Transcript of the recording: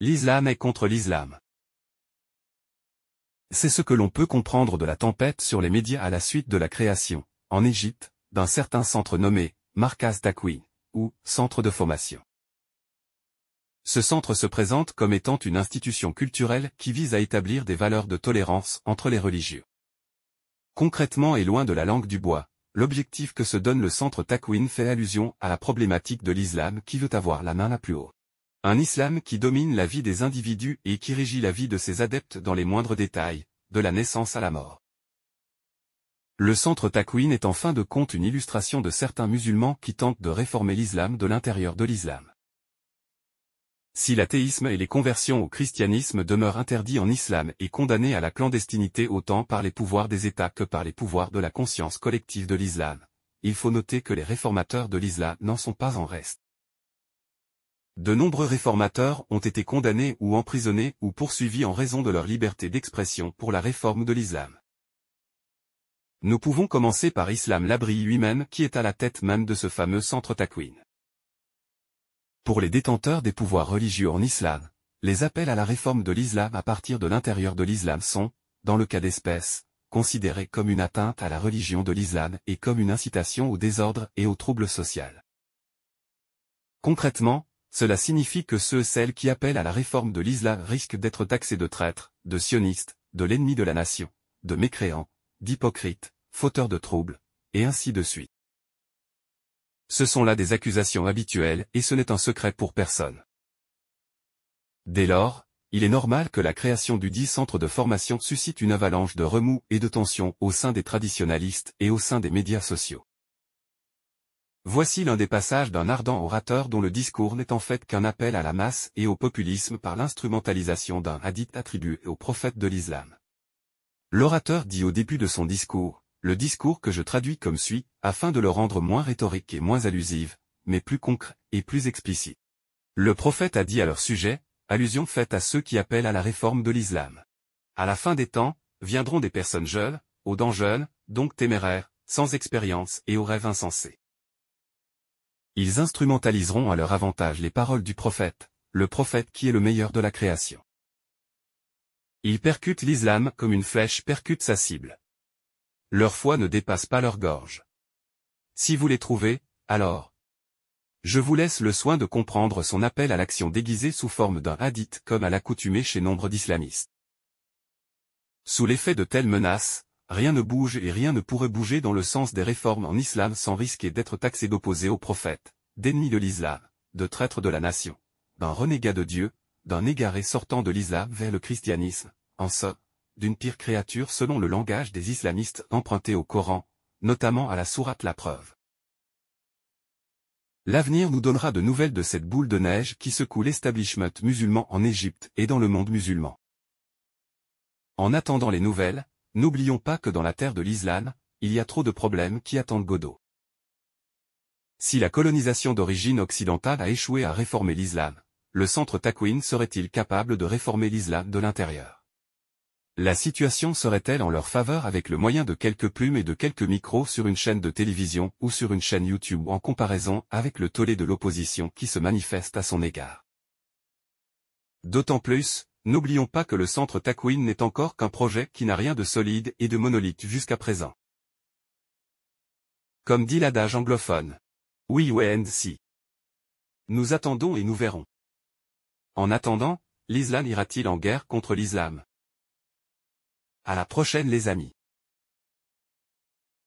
L'islam est contre l'islam. C'est ce que l'on peut comprendre de la tempête sur les médias à la suite de la création, en Égypte, d'un certain centre nommé Markaz Takwin, ou centre de formation. Ce centre se présente comme étant une institution culturelle qui vise à établir des valeurs de tolérance entre les religieux. Concrètement et loin de la langue du bois, l'objectif que se donne le centre Takwin fait allusion à la problématique de l'islam qui veut avoir la main la plus haute. Un islam qui domine la vie des individus et qui régit la vie de ses adeptes dans les moindres détails, de la naissance à la mort. Le centre Takwin est en fin de compte une illustration de certains musulmans qui tentent de réformer l'islam de l'intérieur de l'islam. Si l'athéisme et les conversions au christianisme demeurent interdits en islam et condamnés à la clandestinité autant par les pouvoirs des États que par les pouvoirs de la conscience collective de l'islam, il faut noter que les réformateurs de l'islam n'en sont pas en reste. De nombreux réformateurs ont été condamnés ou emprisonnés ou poursuivis en raison de leur liberté d'expression pour la réforme de l'islam. Nous pouvons commencer par Islam Labri lui-même qui est à la tête même de ce fameux centre Takwin. Pour les détenteurs des pouvoirs religieux en islam, les appels à la réforme de l'islam à partir de l'intérieur de l'islam sont, dans le cas d'espèce, considérés comme une atteinte à la religion de l'islam et comme une incitation au désordre et au trouble social. Concrètement, cela signifie que celles qui appellent à la réforme de l'islam risquent d'être taxés de traîtres, de sionistes, de l'ennemi de la nation, de mécréants, d'hypocrites, fauteurs de troubles, et ainsi de suite. Ce sont là des accusations habituelles et ce n'est un secret pour personne. Dès lors, il est normal que la création du dit centre de formation suscite une avalanche de remous et de tensions au sein des traditionalistes et au sein des médias sociaux. Voici l'un des passages d'un ardent orateur dont le discours n'est en fait qu'un appel à la masse et au populisme par l'instrumentalisation d'un hadith attribué au prophète de l'islam. L'orateur dit au début de son discours, le discours que je traduis comme suit, afin de le rendre moins rhétorique et moins allusive, mais plus concret et plus explicite. Le prophète a dit à leur sujet, allusion faite à ceux qui appellent à la réforme de l'islam. À la fin des temps, viendront des personnes jeunes, aux dents jeunes, donc téméraires, sans expérience et aux rêves insensés. Ils instrumentaliseront à leur avantage les paroles du prophète, le prophète qui est le meilleur de la création. Ils percutent l'islam comme une flèche percute sa cible. Leur foi ne dépasse pas leur gorge. Si vous les trouvez, alors, je vous laisse le soin de comprendre son appel à l'action déguisé sous forme d'un hadith comme à l'accoutumée chez nombre d'islamistes. Sous l'effet de telles menaces, rien ne bouge et rien ne pourrait bouger dans le sens des réformes en islam sans risquer d'être taxé d'opposé au prophète, d'ennemi de l'islam, de traître de la nation, d'un renégat de Dieu, d'un égaré sortant de l'islam vers le christianisme, en somme, d'une pire créature selon le langage des islamistes emprunté au Coran, notamment à la sourate La Preuve. L'avenir nous donnera de nouvelles de cette boule de neige qui secoue l'establishment musulman en Égypte et dans le monde musulman. En attendant les nouvelles, n'oublions pas que dans la terre de l'islam, il y a trop de problèmes qui attendent Godot. Si la colonisation d'origine occidentale a échoué à réformer l'islam, le centre Takwin serait-il capable de réformer l'islam de l'intérieur? La situation serait-elle en leur faveur avec le moyen de quelques plumes et de quelques micros sur une chaîne de télévision ou sur une chaîne YouTube en comparaison avec le tollé de l'opposition qui se manifeste à son égard? D'autant plus, n'oublions pas que le centre Takwin n'est encore qu'un projet qui n'a rien de solide et de monolithe jusqu'à présent. Comme dit l'adage anglophone. We wait and see. Nous attendons et nous verrons. En attendant, l'islam ira-t-il en guerre contre l'islam? À la prochaine les amis.